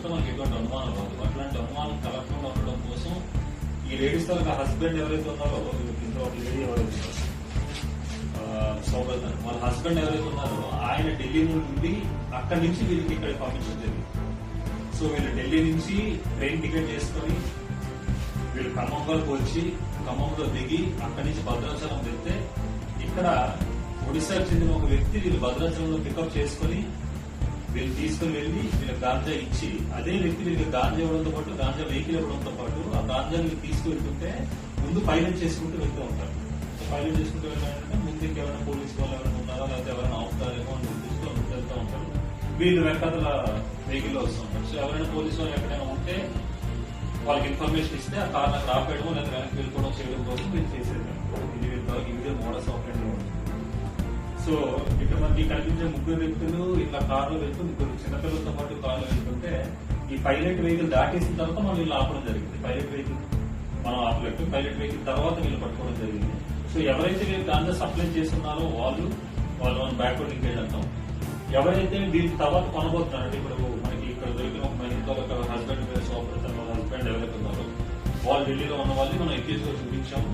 ఉంటే మనకి ఎటువంటి అనుమానం రాదు. అట్లాంటి అనుమానం కలగకుండా ఉండడం కోసం ఈ లేడీస్ తాలూకా హస్బెండ్ ఎవరైతే ఉన్నారో, ఇంట్లో ఒక లేడీ ఎవరైతే సౌగత్ వాళ్ళ హస్బెండ్ ఎవరైతే ఉన్నారో ఆయన ఢిల్లీ నుండి అక్కడి నుంచి వీళ్ళకి ఇక్కడికి పంపించడం జరిగింది. సో వీళ్ళు ఢిల్లీ నుంచి ట్రైన్ టికెట్ చేసుకొని వీళ్ళు ఖమ్మంలోకి వచ్చి ఖమ్మంలో దిగి అక్కడి నుంచి భద్రాచలం వెళ్తే ఇక్కడ ఒడిశాకు చెందిన ఒక వ్యక్తి వీళ్ళు భద్రాచలంలో పికప్ చేసుకుని వీళ్ళు తీసుకుని వెళ్లి వీళ్ళకి గాంజా ఇచ్చి, అదే వ్యక్తి వీళ్ళకి గాంజా ఇవ్వడంతో పాటు గాంజా వెహికల్ ఇవ్వడంతో పాటు ఆ గాంజా వీళ్ళు తీసుకువెళ్తుంటే ముందు పైలట్ చేసుకుంటూ వెళ్తూ ఉంటారు. పైలట్ చేసుకుంటూ వెళ్ళాలంటే ముందు ఎవరైనా పోలీసు వాళ్ళు ఎవరైనా ఉన్నారా లేకపోతే ఎవరైనా అవుతారేమో అని చూస్తూ వెళ్తూ ఉంటారు. వీళ్ళు వెనకాతల వెహికల్ లో వస్తుంటారు. సో ఎవరైనా పోలీసు వాళ్ళు ఎక్కడైనా ఉంటే వాళ్ళకి ఇన్ఫర్మేషన్ ఇస్తే ఆ కార్ నాకు రాపేయడం లేదా వెనక్కి వెళ్ళిపోవడం చేయడం కోసం వీళ్ళు చేసేది. ఇది వీడియో మోడల్స్ ఆపరేట్ ఉంది. సో ఇక్కడ మనకి కనిపించే ముగ్గురు వ్యక్తులు ఇట్లా కార్లో వెళ్తూ ముగ్గురు చిన్నపిల్లలతో పాటు కార్లో వెళ్తుంటే ఈ పైలట్ వెహికల్ దాటేసిన తర్వాత మనం వీళ్ళు ఆపడం జరిగింది. పైలట్ వెహికల్ మనం ఆపలేదు. పైలట్ వెహికల్ తర్వాత వీళ్ళు పట్టుకోవడం జరిగింది. సో ఎవరైతే వీళ్ళు గాంజా సప్లై చేస్తున్నారో వాళ్ళు మనం బ్యాక్వర్డ్ లింకేజ్ అంటాం. ఎవరైతే వీళ్ళు తర్వాత కొనబోతున్నారంటే ఇప్పుడు మనకి ఇక్కడ దొరికిన ఒక మహిళతో ఒక హస్బెండ్ హస్బెండ్ ఎవరైతే ఉన్నారో వాళ్ళు ఢిల్లీలో ఉన్న వాళ్ళని మనం ఎక్కించుకొని చూపించాము.